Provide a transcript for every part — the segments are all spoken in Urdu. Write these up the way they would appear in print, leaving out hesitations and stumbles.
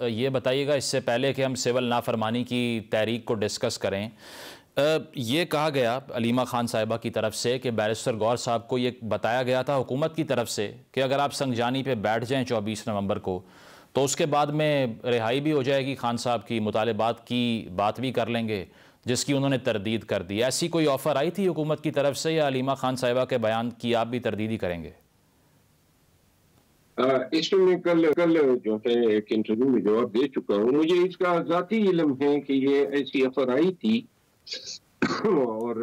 یہ بتائیے گا اس سے پہلے کہ ہم سول نافرمانی کی تحریک کو ڈسکس کریں، یہ کہا گیا علیمہ خان صاحبہ کی طرف سے کہ بیرسٹر غور صاحب کو یہ بتایا گیا تھا حکومت کی طرف سے کہ اگر آپ سنجانی پہ بیٹھ جائیں 24 نومبر کو تو اس کے بعد میں رہائی بھی ہو جائے گی، خان صاحب کی مطالبات کی بات بھی کر لیں گے، جس کی انہوں نے تردید کر دی۔ ایسی کوئی آفر آئی تھی حکومت کی طرف سے یا علیمہ خان صاحبہ کے بیان کی آپ بھی تردید ہی کریں گے؟ اس میں کل جو ہے ایک انٹرویو میں جواب دے چکا ہوں۔ مجھے اس کا ذاتی علم ہے کہ یہ ایسی آفر آئی تھی اور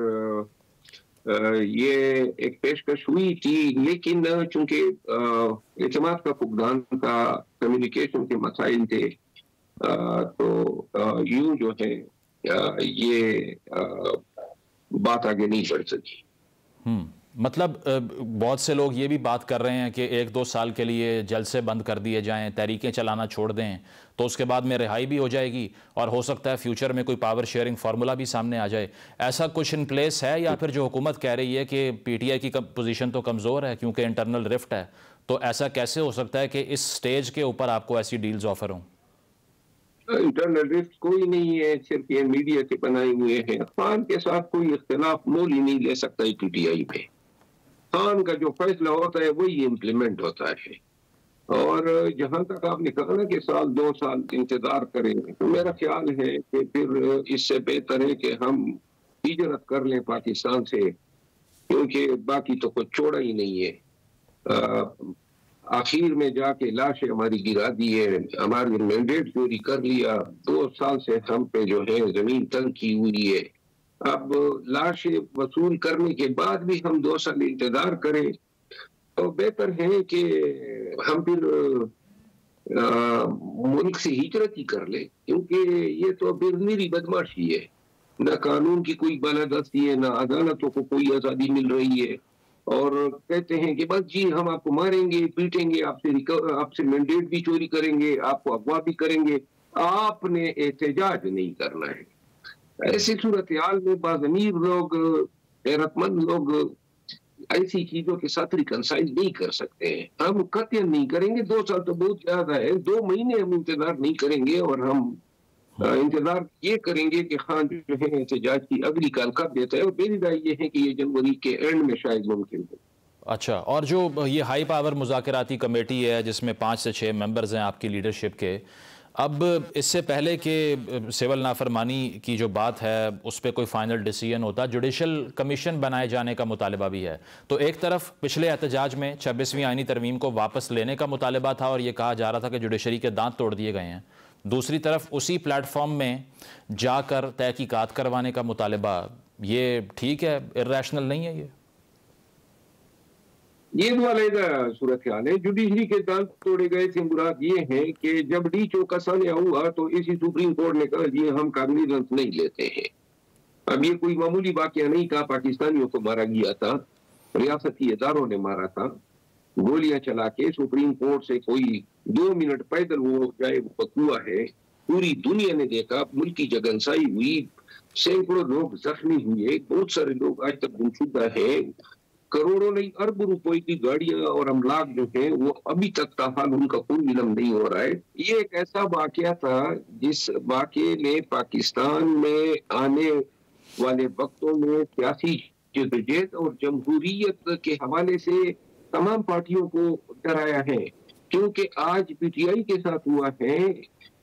یہ ایک پیشکش ہوئی تھی، لیکن چونکہ اعتماد کا فقدان تھا، کمیونیکیشن کے مسائل تھے، تو یوں جو ہے یہ بات آگے نہیں بڑھ سکی۔ مطلب بہت سے لوگ یہ بھی بات کر رہے ہیں کہ 1-2 سال کے لیے جلسے بند کر دیے جائیں، تحریکیں چلانا چھوڑ دیں تو اس کے بعد میں رہائی بھی ہو جائے گی اور ہو سکتا ہے فیوچر میں کوئی پاور شیئرنگ فارمولا بھی سامنے آ جائے۔ ایسا کچھ ان پلیس ہے یا پھر جو حکومت کہہ رہی ہے کہ پی ٹی آئی کی پوزیشن تو کمزور ہے کیونکہ انٹرنل رفٹ ہے، تو ایسا کیسے ہو سکتا ہے کہ اس سٹیج کے اوپر آپ کو ایسی ڈیلز آفر ہوں؟ انٹرنل رفٹ کوئی نہیں ہے، صرف یہ میڈیا کے بنائے ہوئے ہیں۔ خان کے ساتھ کوئی اختلاف مول ہی نہیں لے سکتا پی ٹی آئی پہ۔ خان کا جو فیصلہ ہوتا ہے وہی امپلیمنٹ ہوتا ہے، اور جہاں تک آپ نے کہا نا کہ 1-2 سال انتظار کریں، تو میرا خیال ہے کہ پھر اس سے بہتر ہے کہ ہم ہجرت کر لیں پاکستان سے، کیونکہ باقی تو کچھ چھوڑا ہی نہیں ہے۔ آخر میں جا کے لاشیں ہماری گرا دی ہے، ہماری مینڈیٹ چوری کر لیا، 2 سال سے ہم پہ جو ہے زمین تنگ کی ہوئی ہے۔ اب لاشیں وصول کرنے کے بعد بھی ہم 2 سال انتظار کریں تو بہتر ہے کہ ہم پھر ملک سے ہجرت ہی کر لیں، کیونکہ یہ تو بے بدماشی ہے، نہ قانون کی کوئی بالادستی ہے، نہ عدالتوں کو کوئی آزادی مل رہی ہے، اور کہتے ہیں کہ بس جی ہم آپ کو ماریں گے، پیٹیں گے، آپ سے مینڈیٹ بھی چوری کریں گے، آپ کو اغوا بھی کریں گے، آپ نے احتجاج نہیں کرنا ہے۔ ایسی صورتحال میں باضمیر لوگ، غیرت مند لوگ ایسی چیزوں کے ساتھ ریکنسائل نہیں کر سکتے ہیں۔ ہم قطعاً نہیں کریں گے، 2 سال تو بہت زیادہ ہے، 2 مہینے ہم انتظار نہیں کریں گے، اور ہم انتظار یہ کریں گے کہ خان جو ہے احتجاج کی اگلی کال کب دیتا ہے، اور میری رائے یہ ہے کہ یہ جنوری کے اینڈ میں شاید ممکن ہو۔ اچھا، اور جو یہ ہائی پاور مذاکراتی کمیٹی ہے جس میں 5 سے 6 ممبرز ہیں آپ کی لیڈرشپ کے، اب اس سے پہلے کہ سول نافرمانی کی جو بات ہے اس پہ کوئی فائنل ڈیسیژن ہوتا، جوڈیشل کمیشن بنائے جانے کا مطالبہ بھی ہے۔ تو ایک طرف پچھلے احتجاج میں 26ویں آئینی ترمیم کو واپس لینے کا مطالبہ تھا اور یہ کہا جا رہا تھا کہ جوڈیشری کے دانت توڑ دیے گئے ہیں، دوسری طرف اسی پلیٹ فارم میں جا کر تحقیقات کروانے کا مطالبہ، یہ ٹھیک ہے؟ ارریشنل نہیں ہے یہ تو علیحدہ صورتحال ہے۔ جوڈیشری کے دانت توڑے گئے سے مراد یہ ہے کہ جب ڈی چو کا سانحہ ہوا تو اسی سپریم کورٹ نے کہا جی ہم کاغنیزنس نہیں لیتے ہیں۔ اب یہ کوئی معمولی واقعہ نہیں تھا، پاکستانیوں کو مارا گیا تھا، ریاستی اداروں نے مارا تھا، گولیاں چلا کے۔ سپریم کورٹ سے کوئی 2 منٹ پیدل وہ جائے وہ ہوا ہے، پوری دنیا نے دیکھا، ملکی جگنسائی ہوئی، سینکڑوں لوگ زخمی ہوئے، بہت سارے لوگ آج تک گمشدہ ہیں، کروڑوں نہیں اربوں روپے کی گاڑیاں اور املاک جو ہیں وہ ابھی تک تاحال ان کا کوئی علم نہیں ہو رہا ہے۔ یہ ایک ایسا واقعہ تھا جس واقعے نے پاکستان میں آنے والے وقتوں میں سیاسی جدوجہد اور جمہوریت کے حوالے سے تمام پارٹیوں کو ڈرایا ہے، کیونکہ آج پی ٹی آئی کے ساتھ ہوا ہے،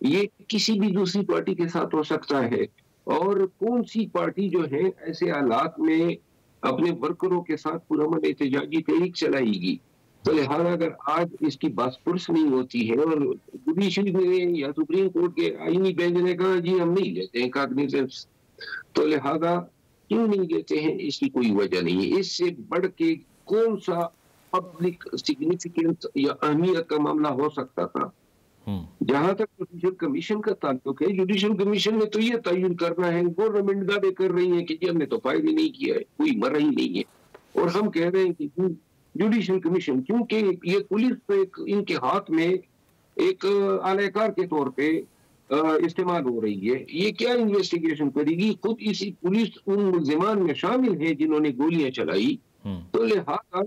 یہ کسی بھی دوسری پارٹی کے ساتھ ہو سکتا ہے، اور کون سی پارٹی جو ہے ایسے حالات میں اپنے ورکروں کے ساتھ پرامن احتجاجی تحریک چلائے گی؟ تو لہٰذا اگر آج اس کی باس پرس نہیں ہوتی ہے اور جوڈیشری نے یا سپریم کورٹ کے آئینی بینچ نے کہا جی ہم نہیں لیتے ہیں کاغنیزنس، تو لہٰذا کیوں نہیں لیتے ہیں اس کی کوئی وجہ نہیں ہے۔ اس سے بڑھ کے کون سا پبلک سگنیفیکینس یا اہمیت کا معاملہ ہو سکتا تھا؟ جہاں تک جوڈیشل کمیشن کا تعلق ہے، جوڈیشل کمیشن نے تو یہ تعین کرنا ہے، گورنمنٹ دعوے کر رہی ہے کہ جی ہم نے تو فائل ہی نہیں کیا ہے، کوئی مرا ہی نہیں ہے، اور ہم کہہ رہے ہیں کہ جوڈیشل کمیشن، کیونکہ یہ پولیس ان کے ہاتھ میں ایک اعلی کار کے طور پہ استعمال ہو رہی ہے، یہ کیا انویسٹیگیشن کرے گی؟ خود اسی پولیس ان ملزمان میں شامل ہے جنہوں نے گولیاں چلائی، تو لہٰذا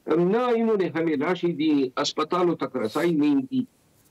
نہ انہوں نے ہمیں لاشیں دی، اسپتالوں تک رسائی نہیں کی،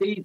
23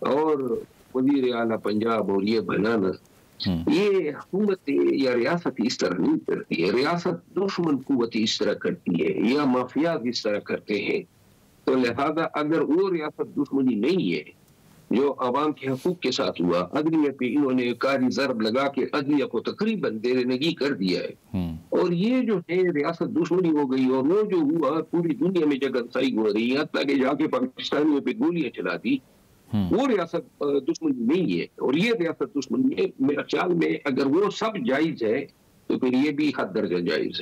اور وزیر اعلیٰ پنجاب اور یہ بنانا، یہ حکومت یا ریاست اس طرح نہیں کرتی ہے. ریاست دشمن قوت اس طرح کرتی ہے یا مافیات اس طرح کرتے ہیں. تو لہذا اگر وہ ریاست دشمنی نہیں ہے جو عوام کے حقوق کے ساتھ ہوا، عدلیہ پہ انہوں نے کاری ضرب لگا کے عدلیہ کو تقریباً دیرنگی کر دیا ہے، اور یہ جو ہے ریاست دشمنی ہو گئی، اور وہ جو ہوا پوری دنیا میں جگنسائی ہو رہی ہے، حتیٰ کہ جا کے پاکستانیوں پہ گولیاں چلا دی، وہ ریاست دشمنی نہیں ہے. اور یہ ریاست دشمنی ہے میرے خیال میں اگر وہ سب جائز ہے تو پھر یہ بھی حد درجہ جائز ہے.